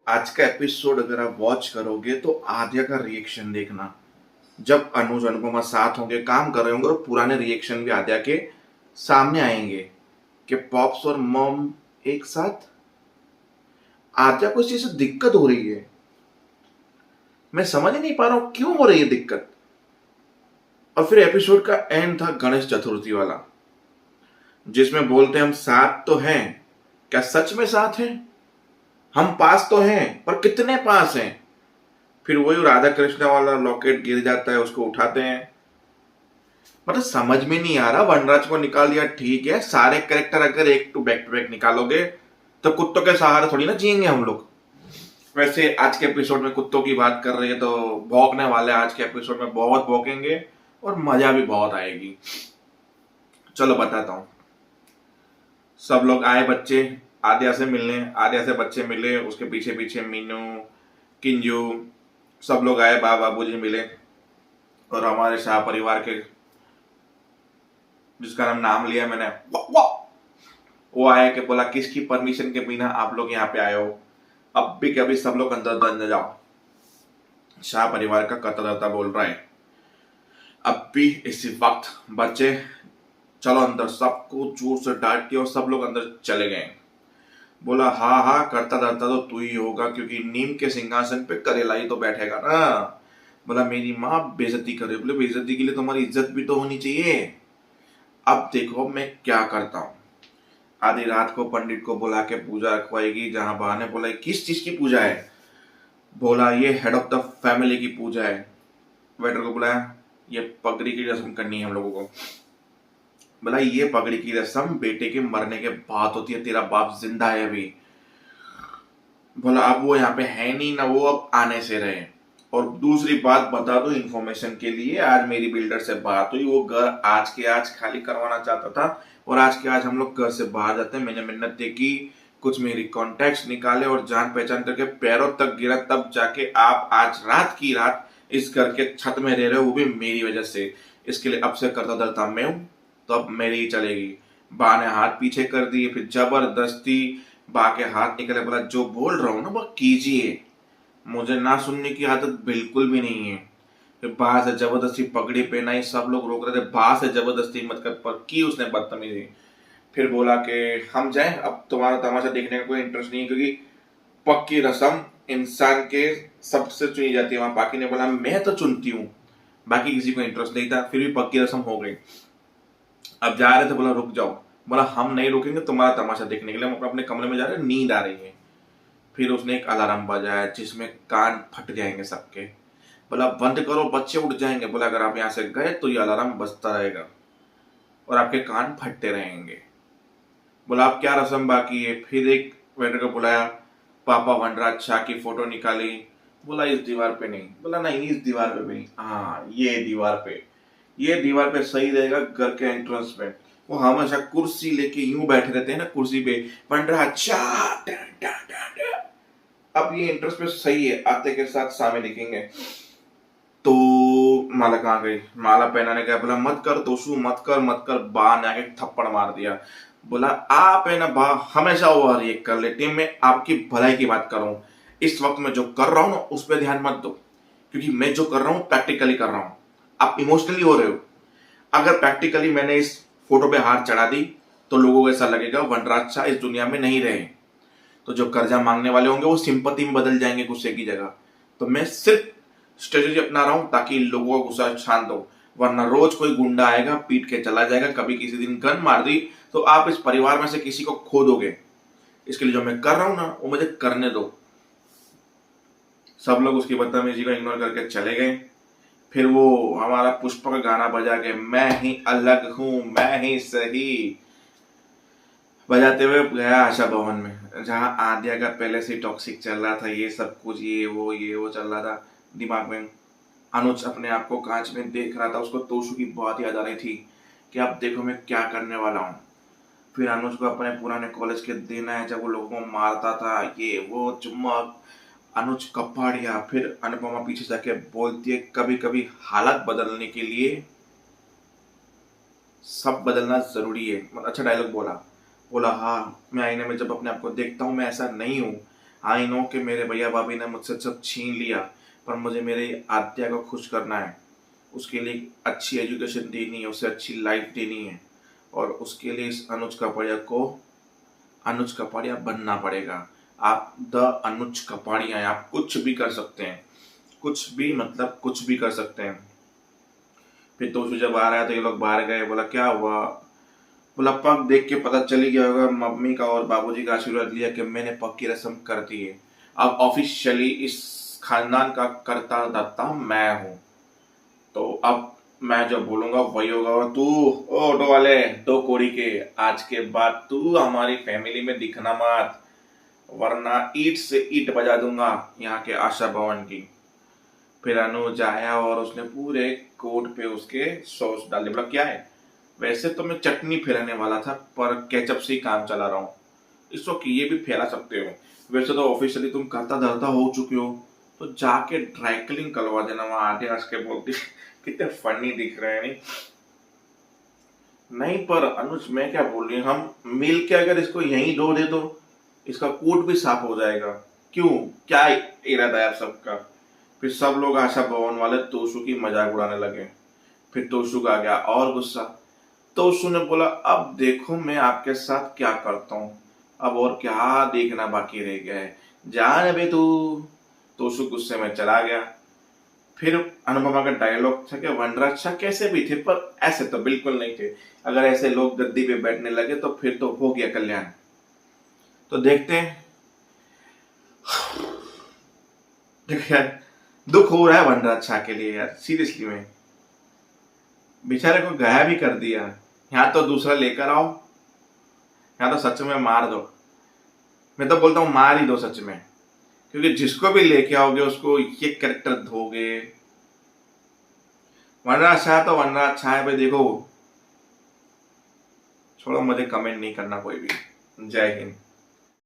आज का एपिसोड अगर आप वॉच करोगे तो आद्या का रिएक्शन देखना। जब अनुज अनुपमा साथ होंगे, काम कर रहे होंगे और पुराने रिएक्शन भी आद्या के सामने आएंगे कि पॉप्स और मॉम एक साथ। आद्या को इस चीज से दिक्कत हो रही है। मैं समझ ही नहीं पा रहा हूं क्यों हो रही है दिक्कत। और फिर एपिसोड का एंड था गणेश चतुर्थी वाला, जिसमें बोलते हम साथ तो हैं। क्या सच में साथ हैं? हम पास तो हैं, पर कितने पास हैं? फिर वही राधा कृष्ण वाला लॉकेट गिर जाता है, उसको उठाते हैं। मतलब समझ में नहीं आ रहा। वनराज को निकाल दिया, ठीक है। सारे कैरेक्टर अगर एक टू बैक निकालोगे तो कुत्तों के सहारे थोड़ी ना जिएंगे हम लोग। वैसे आज के एपिसोड में कुत्तों की बात कर रही है तो भौंकने वाले आज के एपिसोड में बहुत भौंकेंगे और मजा भी बहुत आएगी। चलो बताता हूँ। सब लोग आए बच्चे आद्या से मिलने, आद्या से बच्चे मिले, उसके पीछे पीछे मीनू, किंजू, सब लोग आए, बाबूजी मिले। और हमारे शाह परिवार के, जिसका नाम लिया मैंने, वो आया कि बोला किसकी परमिशन के बिना आप लोग यहाँ पे आए हो? अब भी कभी सब लोग अंदर अंदर जाओ। शाह परिवार का कतरता बोल रहा है। अब भी इसी वक्त बच्चे चलो अंदर, सबको जोर से डांट के और सब लोग अंदर चले गए। बोला हाँ हाँ, करता धरता तो तू ही होगा, क्योंकि नीम के सिंहासन पे करेला ही तो बैठेगा ना। बोला मेरी माँ बेइज्जती कर रही। बोले बेइज्जती के लिए तुम्हारी इज्जत भी तो होनी चाहिए। अब देखो मैं क्या करता हूँ। आधी रात को पंडित को बुला के पूजा रखवाएगी, जहां बहा ने बोला किस चीज की पूजा है? बोला ये हेड ऑफ द फैमिली की पूजा है। वेटर को बुलाया, ये पगड़ी की रस्म करनी है हम लोगों को। बोला ये पगड़ी की रस्म बेटे के मरने के बाद होती है, तेरा बाप जिंदा है अभी। बोला अब वो यहाँ पे है नहीं ना, वो अब आने से रहे। और दूसरी बात बता दो इन्फॉर्मेशन के लिए, आज मेरी बिल्डर से बात हुई, वो घर आज के आज खाली करवाना चाहता था। और आज के आज हम लोग घर से बाहर जाते हैं। मैंने मिन्नत देखी, कुछ मेरी कॉन्टेक्ट निकाले और जान पहचान करके पैरों तक गिरा, तब जाके आप आज रात की रात इस घर के छत में रह रहे हो, वो भी मेरी वजह से। इसके लिए अब से करता धरता मैं हूं, तो अब मेरी ही चलेगी। बा ने हाथ पीछे कर दिए, फिर जबरदस्ती बा के हाथ निकले। बोला जो बोल रहा हूं ना वो कीजिए, मुझे ना सुनने की आदत बिल्कुल भी नहीं है। फिर बाहर से जबरदस्ती पगड़ी पहनाई, सब लोग रोक रहे थे, बाहर से जबरदस्ती मत कर, पर की उसने बदतमीजी। फिर बोला कि हम जाएं, अब तुम्हारा तमाशा देखने का कोई इंटरेस्ट नहीं है, क्योंकि पक्की रस्म इंसान के सबसे चुनी जाती है। वहां बाकी ने बोला मैं तो चुनती हूँ, बाकी किसी को इंटरेस्ट नहीं था। फिर भी पक्की रस्म हो गई। अब जा रहे थे, बोला रुक जाओ। बोला हम नहीं रुकेंगे तुम्हारा तमाशा देखने के लिए, हम अपने कमरे में जा रहे हैं, नींद आ रही है। फिर उसने एक अलार्म बजाया जिसमें कान फट जाएंगे सबके। बोला बंद करो, बच्चे उठ जाएंगे। बोला अगर आप यहाँ से गए तो ये अलार्म बजता रहेगा और आपके कान फटते रहेंगे। बोला अब क्या रस्म बाकी है? फिर एक वेटर को बुलाया, पापा वनराज शाह की फोटो निकाली। बोला इस दीवार पे नहीं। बोला नहीं इस दीवार पे भी नहीं, हाँ ये दीवार पे, ये दीवार पे सही रहेगा घर के एंट्रेंस में। वो हमेशा कुर्सी लेके यूं बैठे रहते हैं ना कुर्सी पे, वनराज शाह। अब ये इंटरेस्ट पे सही है, आते के साथ सामने दिखेंगे। तो माला कहाँ गई? माला पहनाने गया, बोला मत कर दोस्तू, मत कर मत कर। बा ने आके थप्पड़ मार दिया। बोला आप है ना बा, हमेशा ओवर रिएक्ट कर लेती है। मैं आपकी भलाई की बात कर रहा हूँ, इस वक्त मैं जो कर रहा हूँ ना उस पर ध्यान मत दो, क्योंकि मैं जो कर रहा हूँ प्रैक्टिकली कर रहा हूँ। आप इमोशनली हो रहे हो। अगर प्रैक्टिकली मैंने इस फोटो पे हाथ चढ़ा दी तो लोगों को ऐसा लगेगा वनराज शाह इस दुनिया में नहीं रहे। तो जो कर्जा मांगने वाले होंगे वो सिंपैथी में बदल जाएंगे, गुस्से की जगह। तो मैं सिर्फ स्ट्रेटेजी अपना रहा हूं ताकि लोगों का गुस्सा शांत हो, वरना रोज कोई गुंडा आएगा पीट के चला जाएगा। कभी किसी दिन गन मार दी तो आप इस परिवार में से किसी को खो दोगे। इसके लिए जो मैं कर रहा हूं ना वो मुझे करने दो। सब लोग उसकी बदतमीजी को इग्नोर करके चले गए। फिर वो हमारा पुष्पा का गाना बजा के, मैं ही अलग हूं मैं ही सही, बजाते हुए गया आशा भवन में, जहां आद्या का पहले से टॉक्सिक चल रहा था, ये सब कुछ ये वो चल रहा था दिमाग में। अनुज अपने आप को कांच में देख रहा था, उसको तोशु की बहुत याद आ रही थी कि अब देखो मैं क्या करने वाला हूँ। फिर अनुज को अपने पुराने कॉलेज के दिन है जब वो लोगों को मारता था, ये वो चुम्मा। अनुज कपाड़िया। फिर अनुपमा पीछे जाके बोलती है कभी कभी हालत बदलने के लिए सब बदलना जरूरी है। अच्छा डायलॉग बोला। बोला हाँ, मैं आईने में जब अपने आप को देखता हूँ मैं ऐसा नहीं हूँ, आई नो कि मेरे भैया भाभी ने मुझसे सब छीन लिया, पर मुझे मेरी आद्या को खुश करना है। उसके लिए अच्छी एजुकेशन देनी है, उसे अच्छी लाइफ देनी है, और उसके लिए इस अनुज कपाड़िया बनना पड़ेगा। आप द अनुज कपाड़िया हैं, आप कुछ भी कर सकते हैं, कुछ भी मतलब कुछ भी कर सकते हैं। फिर तोशु जब आ रहा है तो ये लोग बाहर गए, बोला क्या हुआ, बोला पग देख के पता चल ही गया होगा, मम्मी का और बाबूजी का आशीर्वाद लिया कि मैंने पग की रस्म कर दी है। अब ऑफिशियली इस खानदान का कर्ता धर्ता मैं हूँ, तो अब मैं जो बोलूंगा वही होगा। तू ओ ऑटो वाले, दो कोड़ी के, आज के बाद तू हमारी फैमिली में दिखना मत, वरना ईट से ईट बजा दूंगा यहाँ के आशा भवन की। फिर अनुज आया और उसने पूरे कोट पे उसके सॉस डाल दिया। बोला क्या है, वैसे तो मैं चटनी फेरने वाला था, पर केचप से ही काम चला रहा हूँ, इसको कि ये भी फैला सकते हो। वैसे तो ऑफिशियली तुम करता धरता हो चुके हो, तो जाके ड्राई क्लीन करवा देना वहां आगे हंस के बोलती। कितने फनी दिख रहे हैं नहीं। नहीं पर अनुज मैं क्या बोल रही हूँ, हम मिल के अगर इसको यहीं धो दे तो इसका कोट भी साफ हो जाएगा। क्यों, क्या इरादा है आप सबका। फिर सब लोग आशा भवन वाले तोशु की मजाक उड़ाने लगे। फिर तोशु का आ गया और गुस्सा। तोशु ने बोला अब देखो मैं आपके साथ क्या करता हूँ, अब और क्या देखना बाकी रह गया है, जान बे तू। तोशु गुस्से में चला गया। फिर अनुपमा का डायलॉग था कि वनराज शाह कैसे भी थे, पर ऐसे तो बिल्कुल नहीं थे। अगर ऐसे लोग गद्दी पे बैठने लगे तो फिर तो हो गया कल्याण। तो देखते हैं। देखो यार, दुख हो रहा है वनराज शाह के लिए यार, सीरियसली में बेचारे को गायब भी कर दिया। यहाँ तो दूसरा लेकर आओ, यहाँ तो सच में मार दो। मैं तो बोलता हूँ मार ही दो सच में, क्योंकि जिसको भी लेके आओगे उसको ये कैरेक्टर दोगे। वनराज शाह तो वनराज शाह है भाई। देखो छोड़ो, मुझे कमेंट नहीं करना कोई भी। जय हिंद।